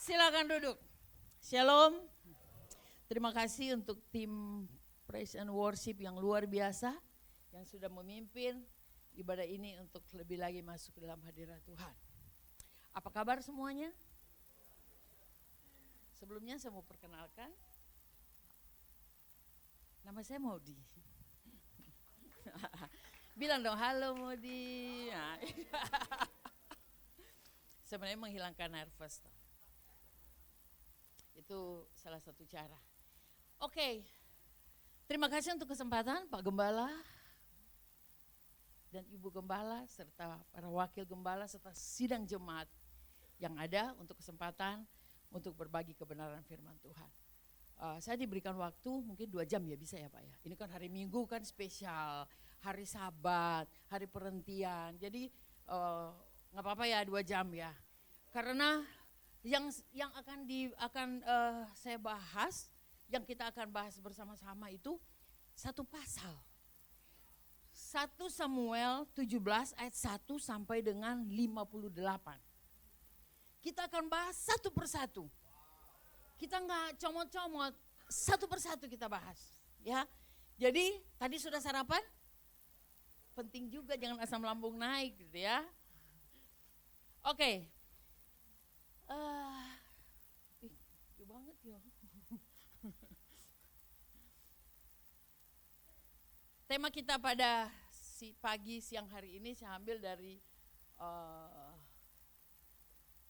Silakan duduk. Shalom. Terima kasih untuk tim Praise and Worship yang luar biasa yang sudah memimpin ibadah ini untuk lebih lagi masuk ke dalam hadirat Tuhan. Apa kabar semuanya? Sebelumnya saya mau perkenalkan. Nama saya Modi. Bilang dong, halo Modi. Nah. Sebenarnya menghilangkan nervous. Itu salah satu cara. Oke, terima kasih untuk kesempatan Pak Gembala dan Ibu Gembala serta para wakil Gembala serta sidang jemaat yang ada untuk kesempatan untuk berbagi kebenaran firman Tuhan. Saya diberikan waktu mungkin 2 jam ya, bisa ya Pak ya. Ini kan hari Minggu kan spesial, hari Sabat, hari perhentian. Jadi nggak apa-apa ya 2 jam ya. Karena yang akan saya bahas, yang kita akan bahas bersama-sama itu satu pasal. 1 Samuel 17 ayat 1 sampai dengan 58. Kita akan bahas satu persatu. Kita nggak comot-comot, satu persatu kita bahas. Ya, jadi tadi sudah sarapan? Penting juga jangan asam lambung naik gitu ya. Oke. Banget ya. Tema kita pada pagi siang hari ini saya ambil dari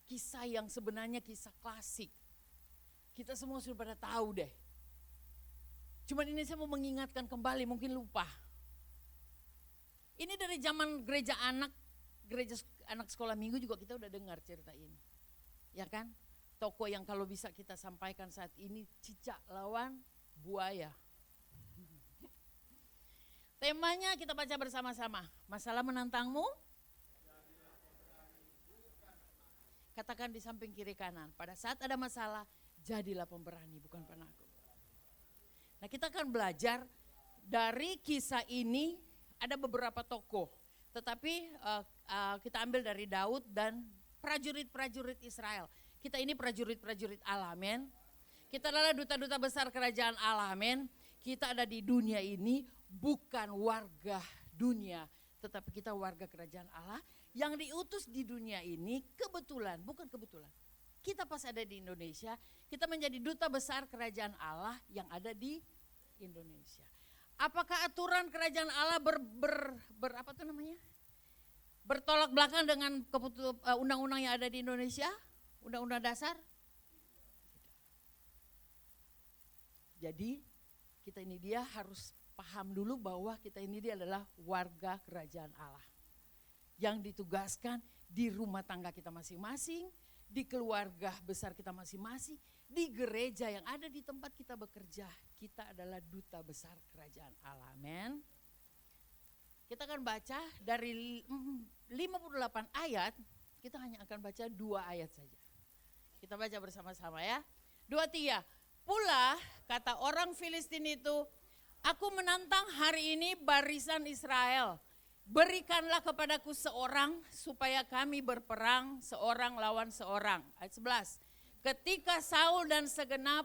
kisah yang sebenarnya kisah klasik. Kita semua sudah pada tahu deh. Cuman ini saya mau mengingatkan kembali, mungkin lupa. Ini dari zaman gereja anak sekolah minggu juga kita udah dengar cerita ini. Ya kan? Tokoh yang kalau bisa kita sampaikan saat ini, cicak lawan buaya. Temanya kita baca bersama-sama. Masalah menantangmu? Katakan di samping kiri kanan. Pada saat ada masalah, jadilah pemberani bukan penakut. Nah, kita akan belajar dari kisah ini, ada beberapa tokoh. Tetapi kita ambil dari Daud dan prajurit-prajurit Israel. Kita ini prajurit-prajurit Allah, amin. Kita adalah duta-duta besar kerajaan Allah, amin. Kita ada di dunia ini bukan warga dunia, tetapi kita warga kerajaan Allah yang diutus di dunia ini kebetulan, bukan kebetulan. Kita pas ada di Indonesia, kita menjadi duta besar kerajaan Allah yang ada di Indonesia. Apakah aturan kerajaan Allah bertolak belakang dengan undang-undang yang ada di Indonesia? Undang-undang dasar? Jadi kita ini dia harus paham dulu bahwa kita ini dia adalah warga kerajaan Allah. Yang ditugaskan di rumah tangga kita masing-masing, di keluarga besar kita masing-masing, di gereja yang ada di tempat kita bekerja. Kita adalah duta besar kerajaan Allah, amen. Kita akan baca dari 58 ayat, kita hanya akan baca 2 ayat saja. Kita baca bersama-sama ya. 2-3. Pula kata orang Filistin itu, aku menantang hari ini barisan Israel. Berikanlah kepadaku seorang supaya kami berperang seorang lawan seorang. Ayat 11. Ketika Saul dan segenap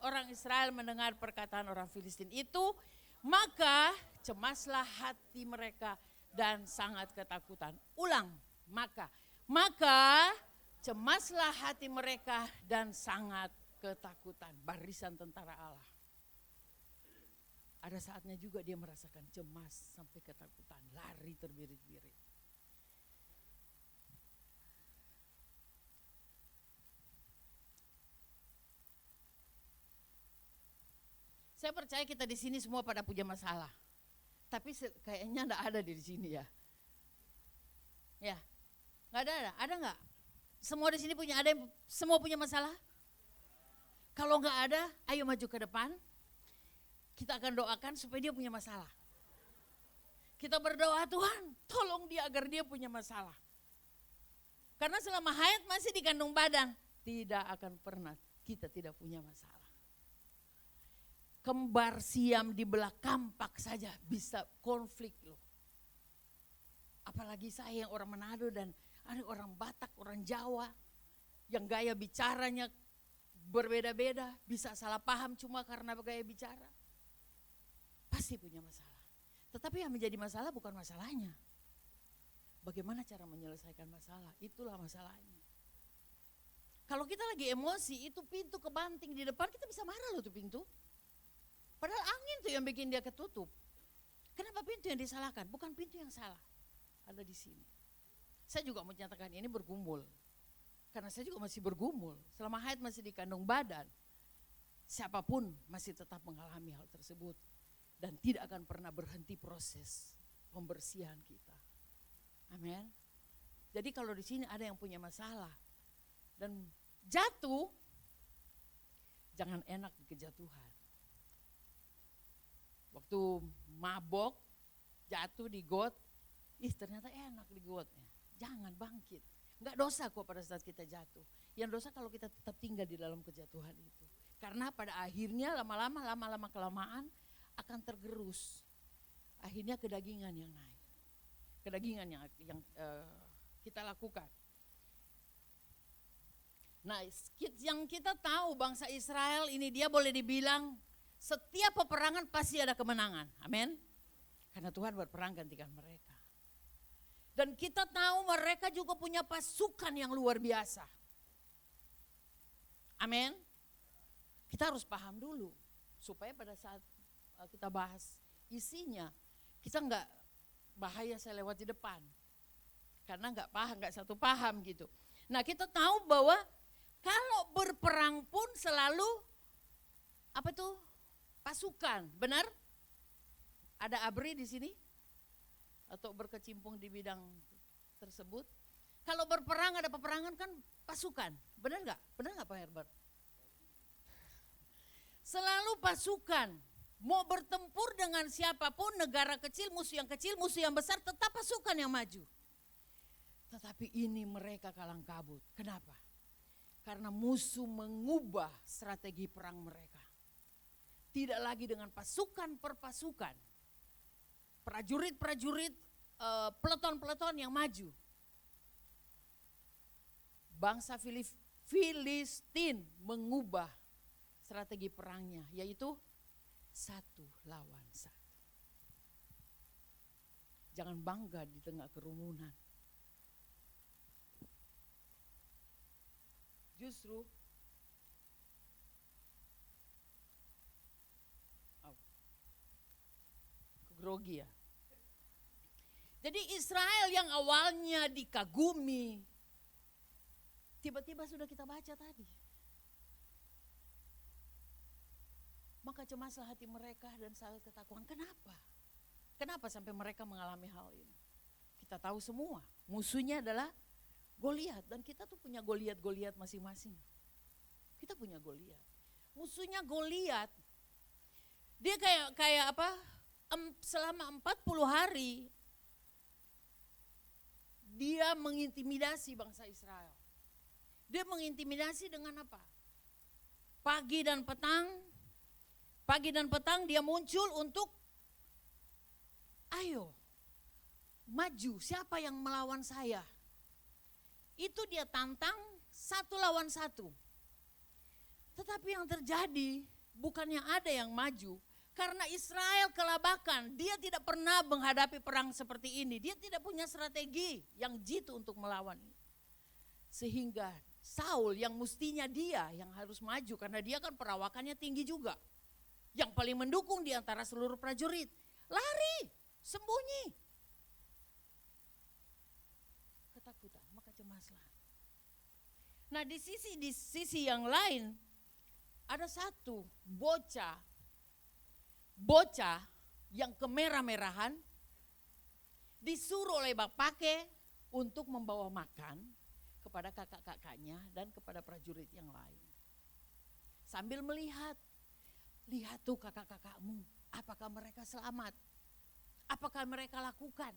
orang Israel mendengar perkataan orang Filistin itu, maka cemaslah hati mereka dan sangat ketakutan. Ulang, maka cemaslah hati mereka dan sangat ketakutan. Barisan tentara Allah. Ada saatnya juga dia merasakan cemas sampai ketakutan, lari terbirit-birit. Saya percaya kita di sini semua pada punya masalah. Tapi kayaknya enggak ada di sini ya. Ya. Enggak ada. Ada enggak? Semua di sini semua punya masalah? Kalau enggak ada, ayo maju ke depan. Kita akan doakan supaya dia punya masalah. Kita berdoa, Tuhan tolong dia agar dia punya masalah. Karena selama hayat masih di kandung badan, tidak akan pernah kita tidak punya masalah. Kembar siam di belah kampak saja bisa konflik loh. Apalagi saya yang orang Manado dan ada orang Batak, orang Jawa. yang gaya bicaranya berbeda-beda, bisa salah paham cuma karena gaya bicara. Pasti punya masalah. Tetapi yang menjadi masalah bukan masalahnya. Bagaimana cara menyelesaikan masalah, itulah masalahnya. Kalau kita lagi emosi, itu pintu kebanting di depan, kita bisa marah loh tuh pintu. Padahal angin tuh yang bikin dia ketutup. Kenapa pintu yang disalahkan? Bukan pintu yang salah, ada di sini. Saya juga menyatakan ini bergumul. Karena saya juga masih bergumul, selama haid masih di kandung badan. Siapapun masih tetap mengalami hal tersebut. Dan tidak akan pernah berhenti proses pembersihan kita. Amin. Jadi kalau di sini ada yang punya masalah dan jatuh, jangan enak di kejatuhan. Waktu mabok, jatuh di got, ternyata enak di gotnya. Jangan bangkit. Enggak dosa kok pada saat kita jatuh. Yang dosa kalau kita tetap tinggal di dalam kejatuhan itu. Karena pada akhirnya lama-lama kelamaan akan tergerus. Akhirnya kedagingan yang naik. Kedagingan yang kita lakukan. Nah, yang kita tahu bangsa Israel ini dia boleh dibilang setiap peperangan pasti ada kemenangan. Amin. Karena Tuhan berperang gantikan mereka. Dan kita tahu mereka juga punya pasukan yang luar biasa. Amin. Kita harus paham dulu. Supaya pada saat kita bahas isinya, kita enggak bahaya saya lewat di depan. Karena enggak satu paham gitu. Nah kita tahu bahwa kalau berperang pun selalu pasukan, benar? Ada ABRI di sini? Atau berkecimpung di bidang tersebut. Kalau berperang ada peperangan kan pasukan, benar nggak? Benar nggak Pak Herbert? Selalu pasukan, mau bertempur dengan siapapun, negara kecil, musuh yang besar, tetap pasukan yang maju. Tetapi ini mereka kalang kabut. Kenapa? Karena musuh mengubah strategi perang mereka. Tidak lagi dengan pasukan per pasukan. Prajurit-prajurit, peleton-peleton yang maju. Bangsa Filistin mengubah strategi perangnya, yaitu 1 lawan 1. Jangan bangga di tengah kerumunan. Justru grogi ya. Jadi Israel yang awalnya dikagumi, tiba-tiba sudah kita baca tadi. Maka cemaslah hati mereka dan sangat ketakutan. Kenapa? Kenapa sampai mereka mengalami hal ini? Kita tahu semua, musuhnya adalah Goliat. Dan kita tuh punya Goliat masing-masing. Kita punya Goliat. Musuhnya Goliat, dia kayak apa? Selama 40 hari dia mengintimidasi bangsa Israel. Dia mengintimidasi dengan apa? Pagi dan petang dia muncul untuk ayo maju, siapa yang melawan saya? Itu dia tantang 1 lawan 1. Tetapi yang terjadi bukannya ada yang maju. Karena Israel kelabakan, dia tidak pernah menghadapi perang seperti ini. Dia tidak punya strategi yang jitu untuk melawan. Sehingga Saul yang mestinya dia yang harus maju, karena dia kan perawakannya tinggi juga. Yang paling mendukung di antara seluruh prajurit. Lari, sembunyi. Ketakutan, maka cemaslah. Nah di sisi yang lain, ada satu bocah yang kemerah-merahan disuruh oleh bapaknya untuk membawa makan kepada kakak-kakaknya dan kepada prajurit yang lain. Sambil melihat, lihat tuh kakak-kakakmu, apakah mereka selamat? Apakah mereka lakukan?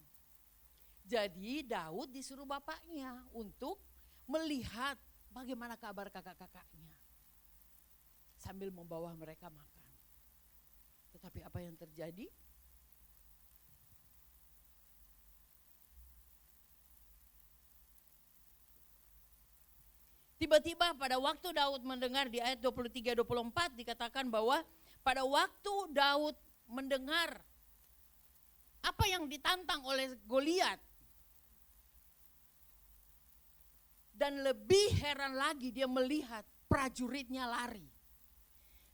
Jadi Daud disuruh bapaknya untuk melihat bagaimana kabar kakak-kakaknya. Sambil membawa mereka makan. Tetapi apa yang terjadi? tiba-tiba pada waktu Daud mendengar di ayat 23-24 dikatakan bahwa pada waktu Daud mendengar apa yang ditantang oleh Goliat, dan lebih heran lagi dia melihat prajuritnya lari.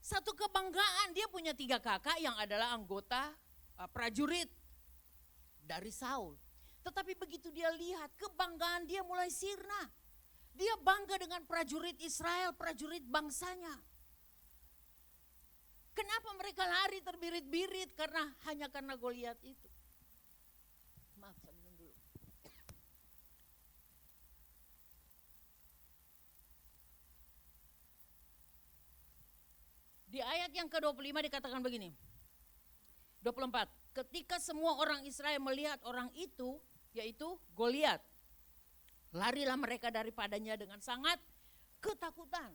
Satu kebanggaan, dia punya 3 kakak yang adalah anggota prajurit dari Saul. Tetapi begitu dia lihat, kebanggaan dia mulai sirna. Dia bangga dengan prajurit Israel, prajurit bangsanya. Kenapa mereka lari terbirit-birit? Hanya karena Goliat itu. Maaf, saya minum dulu. Di ayat yang ke-25 dikatakan begini. 24. Ketika semua orang Israel melihat orang itu, yaitu Goliat, larilah mereka daripadanya dengan sangat ketakutan.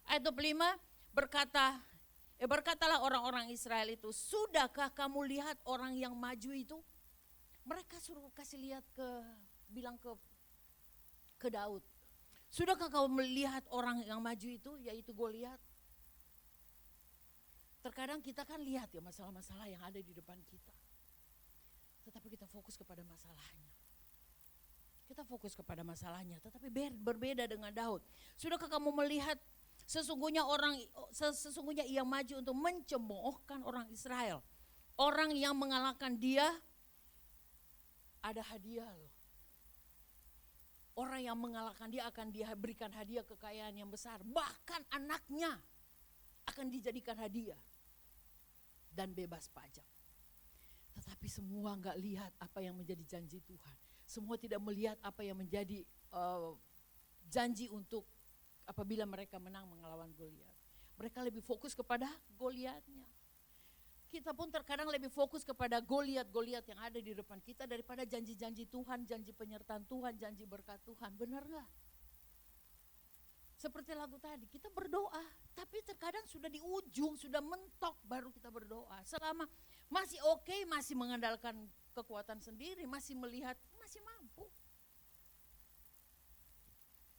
Ayat 25 berkatalah orang-orang Israel itu, sudahkah kamu lihat orang yang maju itu? Mereka suruh kasih lihat bilang ke Daud. Sudahkah kamu melihat orang yang maju itu, yaitu Goliat? Terkadang kita kan lihat ya masalah-masalah yang ada di depan kita. Tetapi kita fokus kepada masalahnya. Tetapi berbeda dengan Daud. Sudahkah kamu melihat sesungguhnya ia maju untuk mencemoohkan orang Israel. Orang yang mengalahkan dia ada hadiah loh. Orang yang mengalahkan dia akan diberikan hadiah kekayaan yang besar. Bahkan anaknya akan dijadikan hadiah dan bebas pajak. Tetapi semua enggak lihat apa yang menjadi janji Tuhan. Semua tidak melihat apa yang menjadi janji untuk apabila mereka menang melawan Goliat. Mereka lebih fokus kepada Goliatnya. Kita pun terkadang lebih fokus kepada Goliat-Goliat yang ada di depan kita daripada janji-janji Tuhan, janji penyertaan Tuhan, janji berkat Tuhan. Benar gak? Seperti lagu tadi, kita berdoa, tapi terkadang sudah di ujung, sudah mentok baru kita berdoa. Selama masih oke, masih mengandalkan kekuatan sendiri, masih melihat, masih mampu.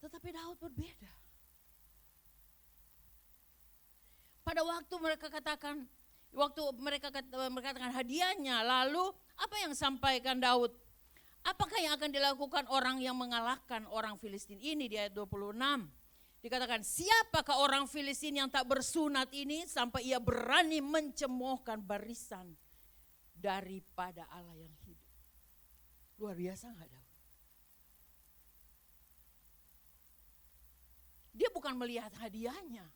Tetapi Daud berbeda. Pada waktu mereka katakan hadiahnya, lalu apa yang sampaikan Daud? Apakah yang akan dilakukan orang yang mengalahkan orang Filistin ini di ayat 26? Dikatakan, siapakah orang Filistin yang tak bersunat ini sampai ia berani mencemoohkan barisan daripada Allah yang hidup. Luar biasa gak Daud? Dia bukan melihat hadiahnya,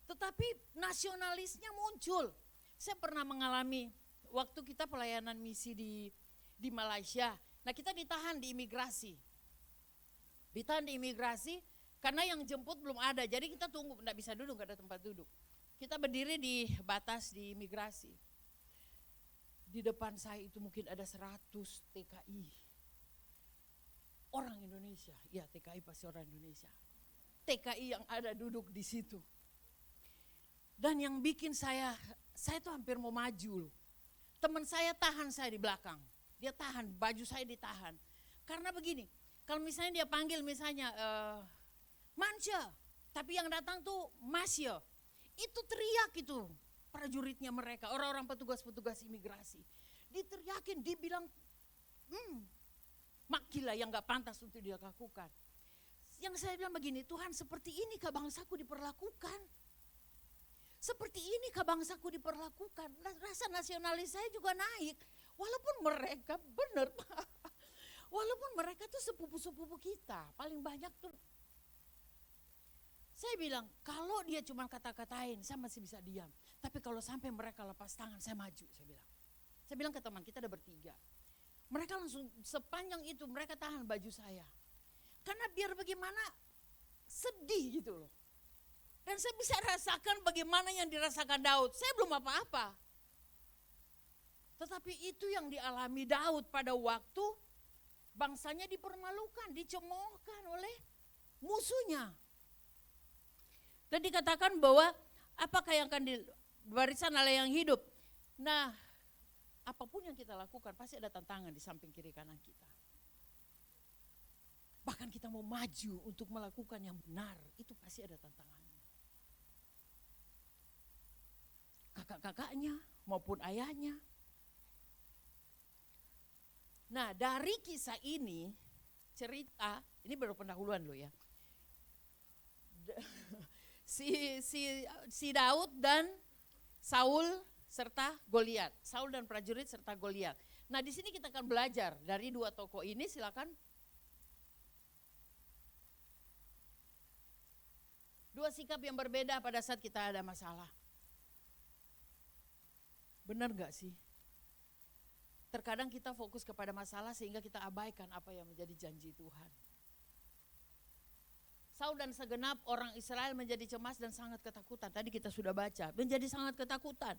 tetapi nasionalisnya muncul. Saya pernah mengalami waktu kita pelayanan misi di Malaysia. Nah, kita ditahan di imigrasi. Karena yang jemput belum ada. Jadi kita tunggu, enggak bisa duduk, enggak ada tempat duduk. Kita berdiri di batas di imigrasi. Di depan saya itu mungkin ada 100 TKI. Orang Indonesia, ya TKI pasti orang Indonesia. TKI yang ada duduk di situ. Dan yang bikin saya tuh hampir mau maju loh. Teman saya tahan saya di belakang. Dia tahan, baju saya ditahan. Karena begini, kalau misalnya dia panggil misalnya Mansya, tapi yang datang tuh Masya. Itu teriak itu prajuritnya mereka, orang-orang petugas-petugas imigrasi. Diteriakin, dibilang makilah yang gak pantas untuk dia lakukan. Yang saya bilang begini, Tuhan seperti inikah bangsaku diperlakukan? Seperti inikah bangsaku diperlakukan? Rasa nasionalis saya juga naik. Walaupun mereka benar, walaupun mereka tuh sepupu-sepupu kita. Paling banyak tuh. Saya bilang, kalau dia cuma kata-katain, saya masih bisa diam. Tapi kalau sampai mereka lepas tangan, saya maju, saya bilang. Saya bilang ke teman, kita ada bertiga. Mereka langsung sepanjang itu, mereka tahan baju saya. Karena biar bagaimana, sedih gitu loh. Dan saya bisa rasakan bagaimana yang dirasakan Daud. Saya belum apa-apa. Tetapi itu yang dialami Daud pada waktu bangsanya dipermalukan, dicemoohkan oleh musuhnya. Dan dikatakan bahwa apakah yang akan diwariskan oleh yang hidup. Nah, apapun yang kita lakukan pasti ada tantangan di samping kiri kanan kita. bahkan kita mau maju untuk melakukan yang benar, itu pasti ada tantangannya. Kakak-kakaknya maupun ayahnya. Nah, dari kisah ini, cerita, ini baru pendahuluan loh ya. Si Daud dan Saul serta Goliat. Saul dan prajurit serta Goliat. Nah, di sini kita akan belajar dari dua tokoh ini, silakan. Dua sikap yang berbeda pada saat kita ada masalah. Benar gak sih? Terkadang kita fokus kepada masalah sehingga kita abaikan apa yang menjadi janji Tuhan. Saul dan segenap orang Israel menjadi cemas dan sangat ketakutan. Tadi kita sudah baca, menjadi sangat ketakutan.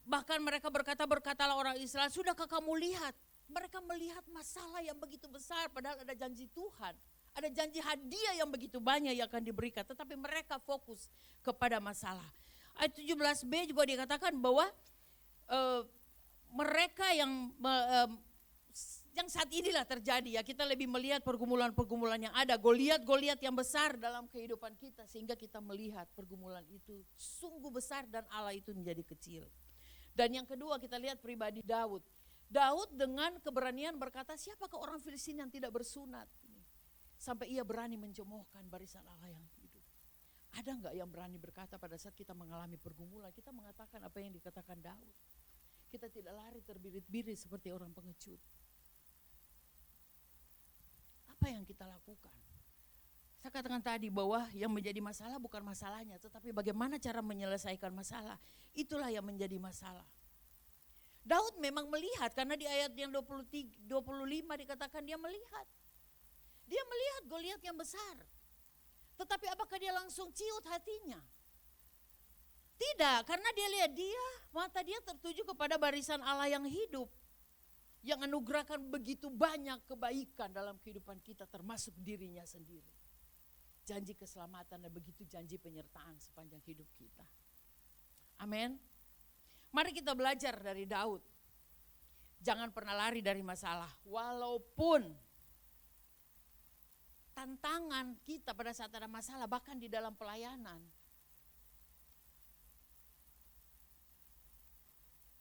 Bahkan mereka berkatalah orang Israel, sudahkah kamu lihat? Mereka melihat masalah yang begitu besar padahal ada janji Tuhan. Ada janji hadiah yang begitu banyak yang akan diberikan. Tetapi mereka fokus kepada masalah. Ayat 17b juga dikatakan bahwa mereka yang saat inilah terjadi ya, kita lebih melihat pergumulan-pergumulan yang ada, Goliat yang besar dalam kehidupan kita sehingga kita melihat pergumulan itu sungguh besar dan Allah itu menjadi kecil. Dan yang kedua kita lihat pribadi Daud. Daud dengan keberanian berkata, siapakah orang Filistin yang tidak bersunat? Sampai ia berani mencemoohkan barisan Allah yang hidup. Ada enggak yang berani berkata pada saat kita mengalami pergumulan, kita mengatakan apa yang dikatakan Daud. Kita tidak lari terbirit-birit seperti orang pengecut. Apa yang kita lakukan? Saya katakan tadi bahwa yang menjadi masalah bukan masalahnya, tetapi bagaimana cara menyelesaikan masalah. Itulah yang menjadi masalah. Daud memang melihat, karena di ayat yang 25 dikatakan dia melihat. Dia melihat Goliat yang besar. Tetapi apakah dia langsung ciut hatinya? Tidak, karena dia lihat mata dia tertuju kepada barisan Allah yang hidup. Yang anugerahkan begitu banyak kebaikan dalam kehidupan kita termasuk dirinya sendiri. Janji keselamatan dan begitu janji penyertaan sepanjang hidup kita. Amin. Mari kita belajar dari Daud. Jangan pernah lari dari masalah. Walaupun tantangan kita pada saat ada masalah bahkan di dalam pelayanan.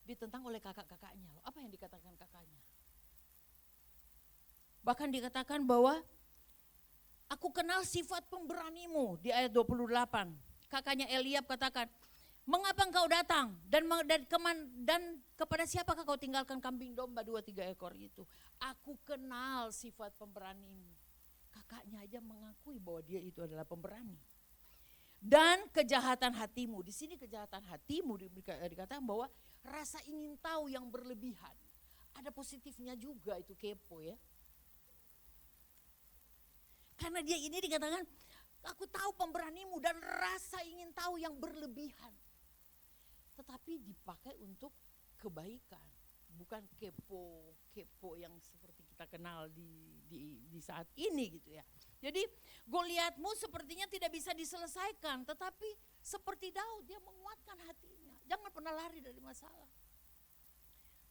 Ditentang oleh kakak-kakaknya. Apa yang dikatakan kakaknya? Bahkan dikatakan bahwa aku kenal sifat pemberanimu di ayat 28. Kakaknya Eliab katakan, mengapa engkau datang dan kepada siapakah kau tinggalkan kambing domba 2-3 ekor itu? Aku kenal sifat pemberanimu. Kakaknya aja mengakui bahwa dia itu adalah pemberani. Dan kejahatan hatimu. Di sini kejahatan hatimu dikatakan bahwa rasa ingin tahu yang berlebihan. Ada positifnya juga itu kepo ya. Karena dia ini dikatakan, aku tahu pemberanimu dan rasa ingin tahu yang berlebihan. Tetapi dipakai untuk kebaikan. Bukan kepo yang seperti kita kenal di saat ini gitu ya. Jadi Goliatmu sepertinya tidak bisa diselesaikan, tetapi seperti Daud dia menguatkan hatinya. Jangan pernah lari dari masalah.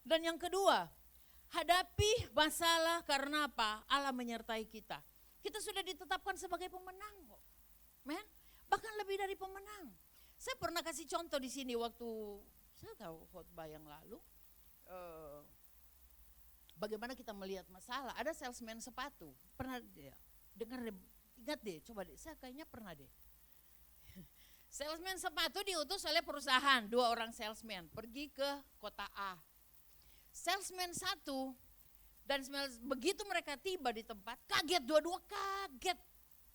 Dan yang kedua, hadapi masalah karena apa? Allah menyertai kita. Kita sudah ditetapkan sebagai pemenang kok. Men, bahkan lebih dari pemenang. Saya pernah kasih contoh di sini waktu saya tahu khotbah yang lalu. Bagaimana kita melihat masalah? Ada salesman sepatu. Pernah dengar, ingat deh, coba deh. Saya kayaknya pernah deh. Salesman sepatu diutus oleh perusahaan, 2 orang salesman pergi ke kota A. Salesman 1 dan begitu mereka tiba di tempat, kaget dua-dua,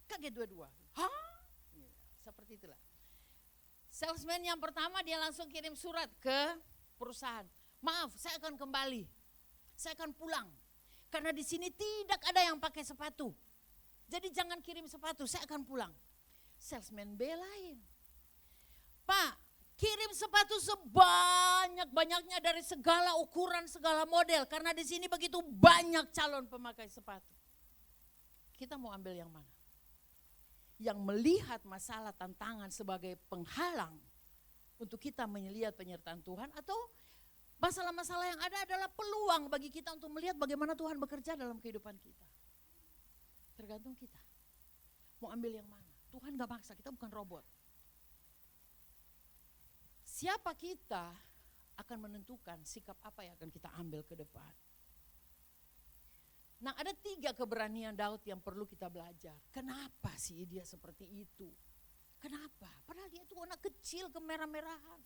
kaget dua-dua. Hah? Seperti itulah. Salesman yang pertama dia langsung kirim surat ke perusahaan. Maaf, saya akan kembali. Saya akan pulang. Karena di sini tidak ada yang pakai sepatu. Jadi jangan kirim sepatu, saya akan pulang. Salesman belain. Pak, kirim sepatu sebanyak-banyaknya dari segala ukuran, segala model. Karena di sini begitu banyak calon pemakai sepatu. Kita mau ambil yang mana? Yang melihat masalah tantangan sebagai penghalang untuk kita melihat penyertaan Tuhan, atau Masalah-masalah yang ada adalah peluang bagi kita untuk melihat bagaimana Tuhan bekerja dalam kehidupan kita. Tergantung kita. Mau ambil yang mana? Tuhan gak maksa, kita bukan robot. Siapa kita akan menentukan sikap apa yang akan kita ambil ke depan. Nah, ada 3 keberanian Daud yang perlu kita belajar. Kenapa sih dia seperti itu? Kenapa? Padahal dia itu anak kecil kemerah-merahan.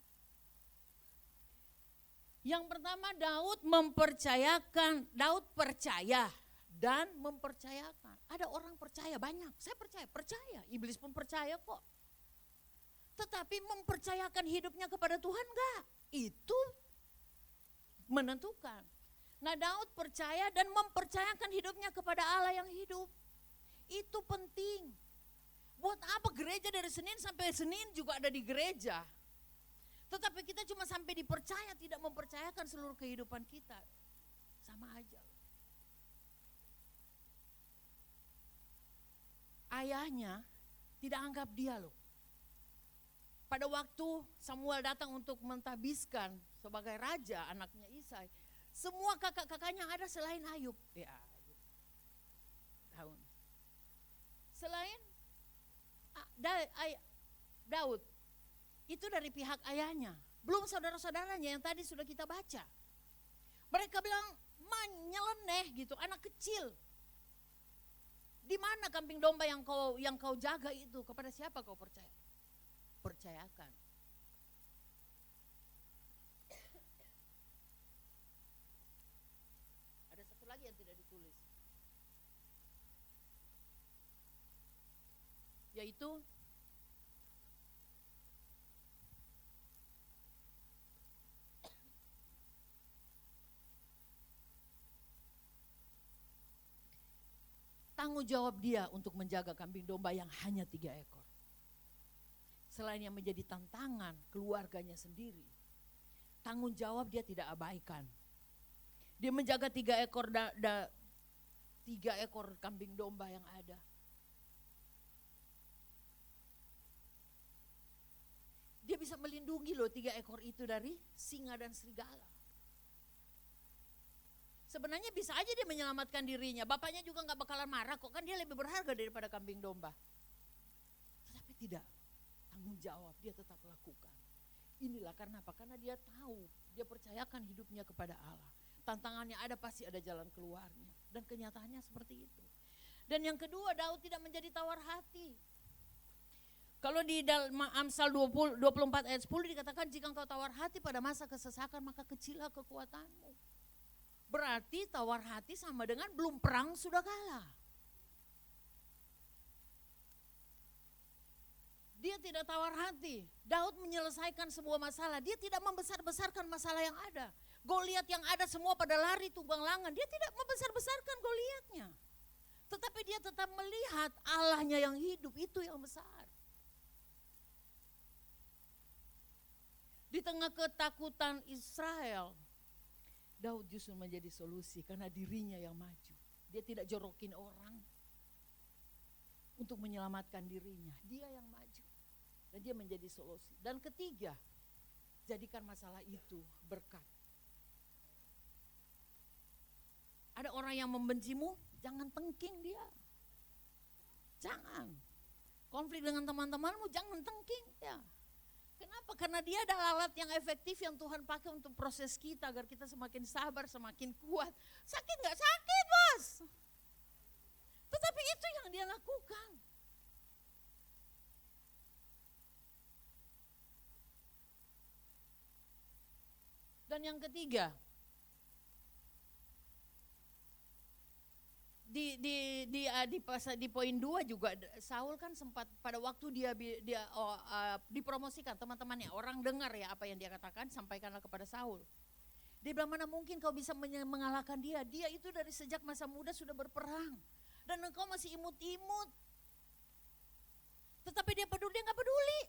Yang pertama, Daud percaya dan mempercayakan. Ada orang percaya banyak, saya percaya, iblis pun percaya kok. Tetapi mempercayakan hidupnya kepada Tuhan enggak? Itu menentukan. Nah, Daud percaya dan mempercayakan hidupnya kepada Allah yang hidup. Itu penting. Buat apa gereja dari Senin sampai Senin juga ada di gereja? Tetapi kita cuma sampai dipercaya, tidak mempercayakan seluruh kehidupan kita. Sama aja. Ayahnya tidak anggap dia loh. Pada waktu Samuel datang untuk mentahbiskan sebagai raja anaknya Isai, semua kakak-kakaknya ada selain Ayub. Ya, Daud. Selain Daud, itu dari pihak ayahnya. Belum saudara-saudaranya yang tadi sudah kita baca. Mereka bilang, nyeleneh gitu, anak kecil. Di mana kambing domba yang kau jaga itu? Kepada siapa kau percaya? Percayakan. Ada satu lagi yang tidak ditulis. Yaitu tanggung jawab dia untuk menjaga kambing domba yang hanya 3 ekor. Selain yang menjadi tantangan keluarganya sendiri, tanggung jawab dia tidak abaikan. Dia menjaga 3 ekor kambing domba yang ada. Dia bisa melindungi loh 3 ekor itu dari singa dan serigala. Sebenarnya bisa aja dia menyelamatkan dirinya. Bapaknya juga gak bakalan marah kok, kan dia lebih berharga daripada kambing domba. Tetapi tidak, tanggung jawab dia tetap lakukan. Inilah karena apa? Karena dia tahu, dia percayakan hidupnya kepada Allah. Tantangannya ada, pasti ada jalan keluarnya. Dan kenyataannya seperti itu. Dan yang kedua, Daud tidak menjadi tawar hati. Kalau di Amsal 24 ayat 10 dikatakan, jika engkau tawar hati pada masa kesesakan, maka kecillah kekuatanmu. Berarti tawar hati sama dengan belum perang sudah kalah. Dia tidak tawar hati. Daud menyelesaikan sebuah masalah. Dia tidak membesar-besarkan masalah yang ada. Goliat yang ada semua pada lari tunggang langan. Dia tidak membesar-besarkan Goliatnya. Tetapi dia tetap melihat Allahnya yang hidup, itu yang besar. Di tengah ketakutan Israel, Daud justru menjadi solusi karena dirinya yang maju. Dia tidak jorokin orang untuk menyelamatkan dirinya. Dia yang maju dan dia menjadi solusi. Dan ketiga, jadikan masalah itu berkat. Ada orang yang membencimu, jangan tengking dia. Jangan. Konflik dengan teman-temanmu, jangan tengking dia. Kenapa? Karena dia adalah alat yang efektif yang Tuhan pakai untuk proses kita agar kita semakin sabar, semakin kuat. Sakit gak? Sakit, bos. Tetapi itu yang dia lakukan. Dan yang ketiga, di poin 2 juga Saul kan sempat pada waktu dia dipromosikan teman-temannya, orang dengar ya apa yang dia katakan, sampaikanlah kepada Saul. Dia bilang, mana mungkin kau bisa mengalahkan dia? Dia itu dari sejak masa muda sudah berperang dan engkau masih imut-imut. Tetapi dia nggak peduli.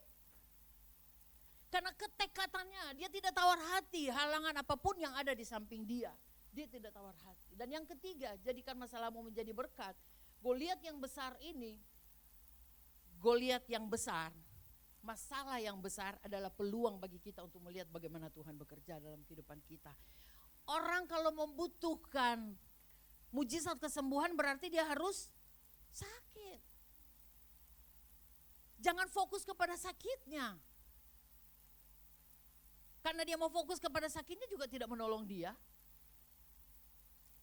Karena ketekatannya, dia tidak tawar hati halangan apapun yang ada di samping dia. Dia tidak tawar hati. Dan yang ketiga, jadikan masalahmu menjadi berkat. Goliat yang besar ini, Goliat yang besar masalah yang besar adalah peluang bagi kita untuk melihat bagaimana Tuhan bekerja dalam kehidupan kita. Orang kalau membutuhkan mujizat kesembuhan berarti dia harus sakit. Jangan fokus kepada sakitnya. Karena dia mau fokus kepada sakitnya juga tidak menolong dia.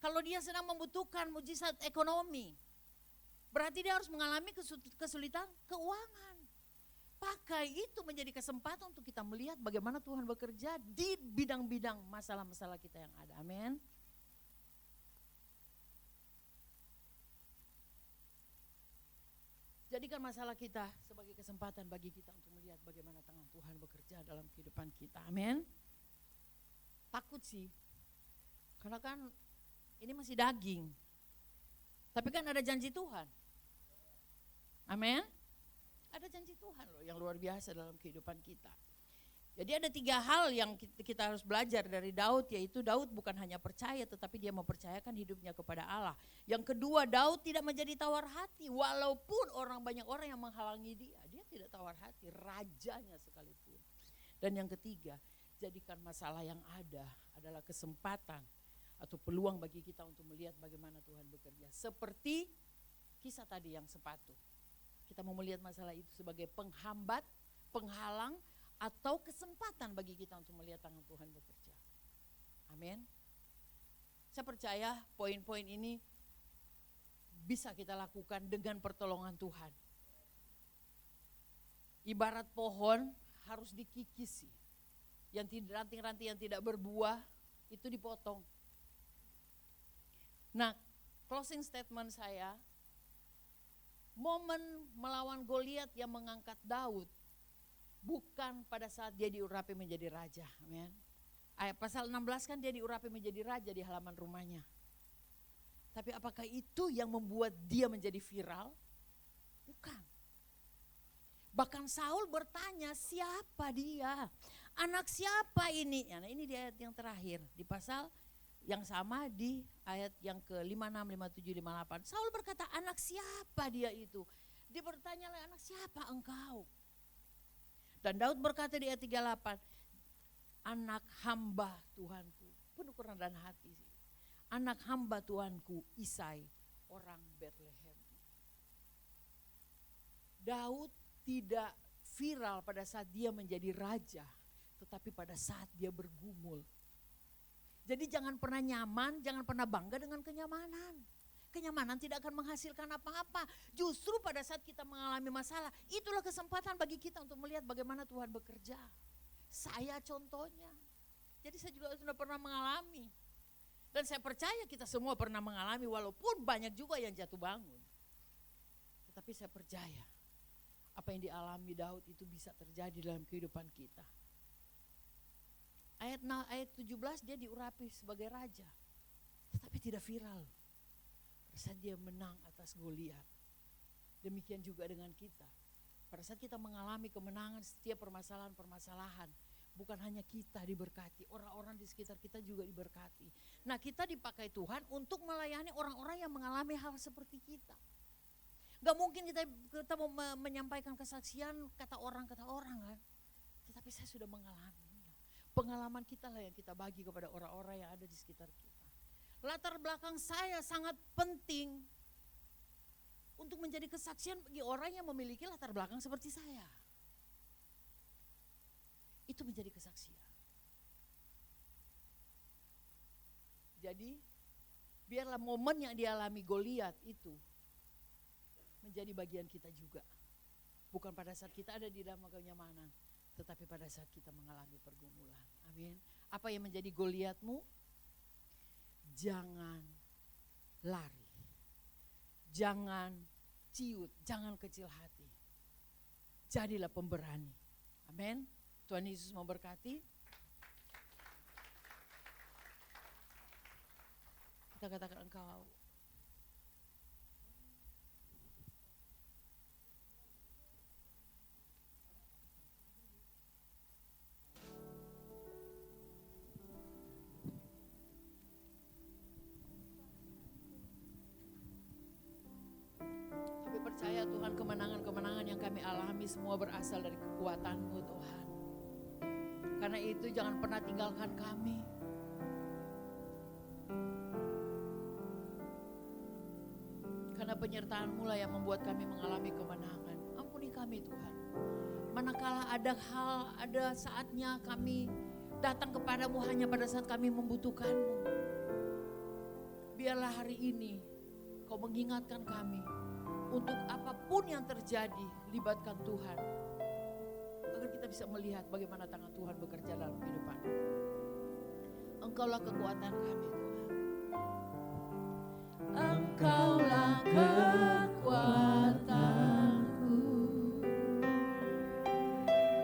Kalau dia sedang membutuhkan mujizat ekonomi, berarti dia harus mengalami kesulitan keuangan. Pakai itu menjadi kesempatan untuk kita melihat bagaimana Tuhan bekerja di bidang-bidang masalah-masalah kita yang ada. Amin. Jadikan masalah kita sebagai kesempatan bagi kita untuk melihat bagaimana tangan Tuhan bekerja dalam kehidupan kita. Amin. Takut sih, karena kan ini masih daging. Tapi kan ada janji Tuhan. Amin. Ada janji Tuhan loh yang luar biasa dalam kehidupan kita. Jadi ada 3 hal yang kita harus belajar dari Daud, yaitu Daud bukan hanya percaya tetapi dia mempercayakan hidupnya kepada Allah. Yang kedua, Daud tidak menjadi tawar hati walaupun banyak orang yang menghalangi dia. Dia tidak tawar hati, rajanya sekalipun. Dan yang ketiga, jadikan masalah yang ada adalah kesempatan atau peluang bagi kita untuk melihat bagaimana Tuhan bekerja. Seperti kisah tadi yang sepatu. Kita mau melihat masalah itu sebagai penghambat, penghalang, atau kesempatan bagi kita untuk melihat tangan Tuhan bekerja. Amin. Saya percaya poin-poin ini bisa kita lakukan dengan pertolongan Tuhan. Ibarat pohon harus dikikisi. Yang ranting-ranting yang tidak berbuah itu dipotong. Nah, closing statement saya, momen melawan Goliat yang mengangkat Daud bukan pada saat dia diurapi menjadi raja. Amin. Ayat pasal 16 kan dia diurapi menjadi raja di halaman rumahnya. Tapi apakah itu yang membuat dia menjadi viral? Bukan. Bahkan Saul bertanya, siapa dia? Anak siapa ini? Nah, ini di ayat yang terakhir, di pasal yang sama di ayat yang ke-56, 57, 58. Saul berkata, anak siapa dia itu? Dia bertanya lagi, anak siapa engkau? Dan Daud berkata di ayat 38, anak hamba Tuhanku. Penuh kerendahan hati sih. Anak hamba Tuhanku Isai, orang Bethlehem. Daud tidak viral pada saat dia menjadi raja, tetapi pada saat dia bergumul. Jadi jangan pernah nyaman, jangan pernah bangga dengan kenyamanan. Kenyamanan tidak akan menghasilkan apa-apa. Justru pada saat kita mengalami masalah, itulah kesempatan bagi kita untuk melihat bagaimana Tuhan bekerja. Saya contohnya. Jadi saya juga sudah pernah mengalami. Dan saya percaya kita semua pernah mengalami walaupun banyak juga yang jatuh bangun. Tetapi saya percaya apa yang dialami Daud itu bisa terjadi dalam kehidupan kita. Ayat 17 dia diurapi sebagai raja, tetapi tidak viral. Pada saat dia menang atas Goliat, demikian juga dengan kita. Pada saat kita mengalami kemenangan setiap permasalahan-permasalahan, bukan hanya kita diberkati, orang-orang di sekitar kita juga diberkati. Nah, kita dipakai Tuhan untuk melayani orang-orang yang mengalami hal seperti kita. Gak mungkin kita mau menyampaikan kesaksian kata orang kan, tetapi saya sudah mengalami. Pengalaman kita lah yang kita bagi kepada orang-orang yang ada di sekitar kita. Latar belakang saya sangat penting untuk menjadi kesaksian bagi orang yang memiliki latar belakang seperti saya. Itu menjadi kesaksian. Jadi biarlah momen yang dialami Goliat itu menjadi bagian kita juga. Bukan pada saat kita ada di dalam kenyamanan, tetapi pada saat kita mengalami pergumulan. Amin. Apa yang menjadi Goliatmu? Jangan lari. Jangan ciut, jangan kecil hati. Jadilah pemberani. Amin. Tuhan Yesus memberkati. Kita katakan engkau. Percaya Tuhan, kemenangan-kemenangan yang kami alami semua berasal dari kekuatan-Mu Tuhan. Karena itu jangan pernah tinggalkan kami. Karena penyertaan-Mu lah yang membuat kami mengalami kemenangan. Ampuni kami Tuhan. Manakala ada saatnya kami datang kepadamu hanya pada saat kami membutuhkan-Mu. Biarlah hari ini Kau mengingatkan kami untuk apapun yang terjadi, libatkan Tuhan. Agar kita bisa melihat bagaimana tangan Tuhan bekerja dalam kehidupan. Engkaulah kekuatan kami Tuhan. Engkaulah kekuatanku,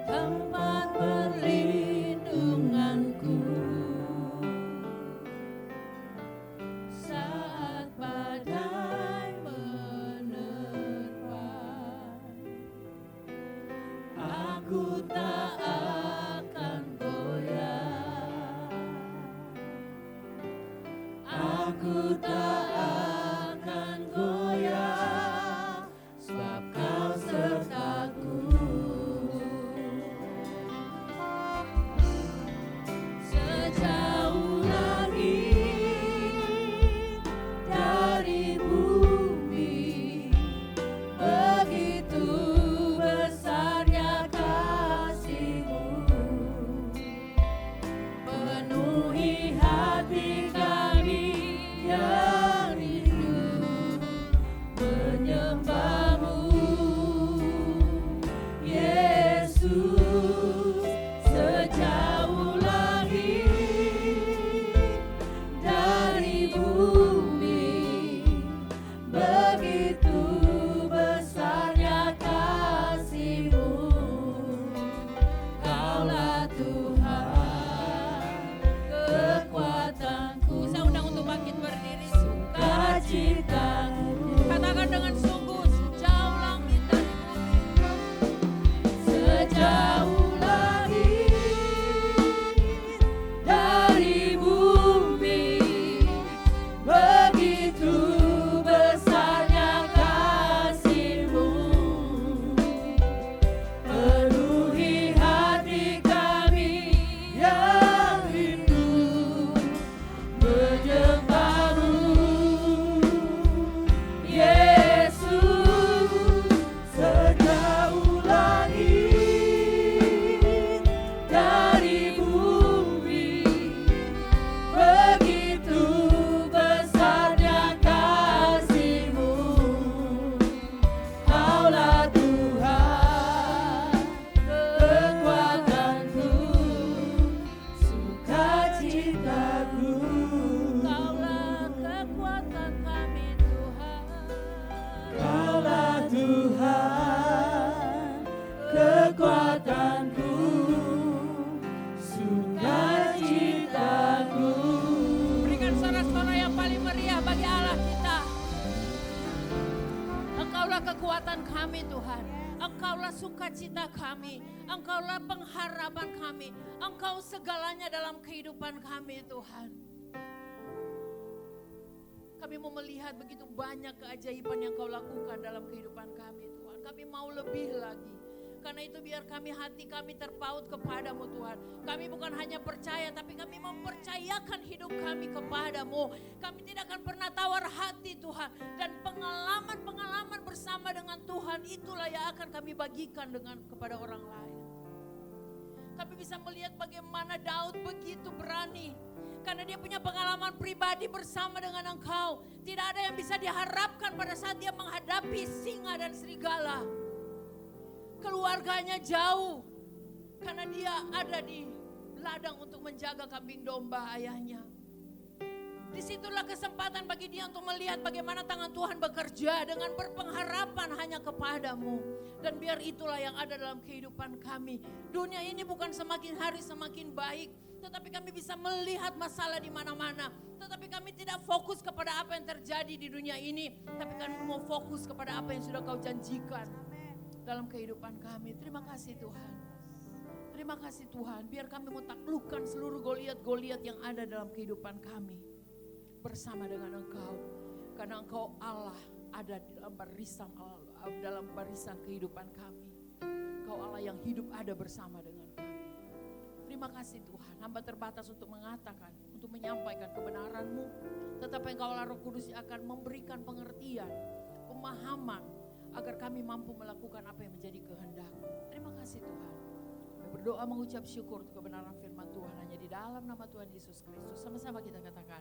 tempat perlindunganku, saat badai menerpa. Aku tak akan goyah, aku tak akan goyah, sebab Kau sertaku. Sejauh langit dari bumi, begitu besarnya kasih-Mu, penuhi hati kami yang rindu menyembah-Mu, Yesus. Sejauh langit dari bumi, begitu besarnya kasih-Mu, Kaulah Tuhan kekuatanku. Saya undang untuk bangkit berdiri. Sukacitaku, katakan dengan sungguh, sejauh langit dari bumi, sejauh langit dari bumi, begitu besarnya kasih-Mu, penuhi hati kami yang rindu menyembah-Mu, Yesus. Sejauh langit dari bumi, begitu besarnya kasih-Mu, Kaulah Tuhan kekuatanku, sukacitaku. Kaulah kekuatan kami Tuhan. Kaulah Tuhan kekuatanku, sukacitaku. Berikan sorak-sorai yang paling meriah bagi Allah kita. Engkaulah kekuatan kami Tuhan. Engkaulah sukacita kami. Engkaulah pengharapan kami. Engkau segalanya dalam kehidupan kami Tuhan. Kami mau melihat begitu banyak keajaiban yang Kau lakukan dalam kehidupan kami Tuhan. Kami mau lebih lagi. Karena itu biar hati kami terpaut kepadamu Tuhan. Kami bukan hanya percaya, tapi kami mempercayakan hidup kami kepadamu. Kami tidak akan pernah tawar hati Tuhan. Dan pengalaman-pengalaman bersama dengan Tuhan itulah yang akan kami bagikan kepada orang lain. Kami bisa melihat bagaimana Daud begitu berani. Karena dia punya pengalaman pribadi bersama dengan Engkau. Tidak ada yang bisa diharapkan pada saat dia menghadapi singa dan serigala. Keluarganya jauh. Karena dia ada di ladang untuk menjaga kambing domba ayahnya. Disitulah kesempatan bagi dia untuk melihat bagaimana tangan Tuhan bekerja dengan berpengharapan hanya kepadamu. Dan biar itulah yang ada dalam kehidupan kami. Dunia ini bukan semakin hari semakin baik. Tetapi kami bisa melihat masalah di mana-mana. Tetapi kami tidak fokus kepada apa yang terjadi di dunia ini. Tapi kami mau fokus kepada apa yang sudah Kau janjikan dalam kehidupan kami. Terima kasih Tuhan. Terima kasih Tuhan. Biar kami mau taklukkan seluruh Goliat-Goliat yang ada dalam kehidupan kami. Bersama dengan Engkau. Karena Engkau Allah ada dalam barisan kehidupan kami. Kau Allah yang hidup ada bersama dengan kami. Terima kasih Tuhan, hamba terbatas untuk mengatakan, untuk menyampaikan kebenaran-Mu. Tetapi Engkau Allah Roh Kudus akan memberikan pengertian, pemahaman, agar kami mampu melakukan apa yang menjadi kehendak-Mu. Terima kasih Tuhan. Kami berdoa mengucap syukur untuk kebenaran firman Tuhan hanya di dalam nama Tuhan Yesus Kristus. Sama-sama kita katakan.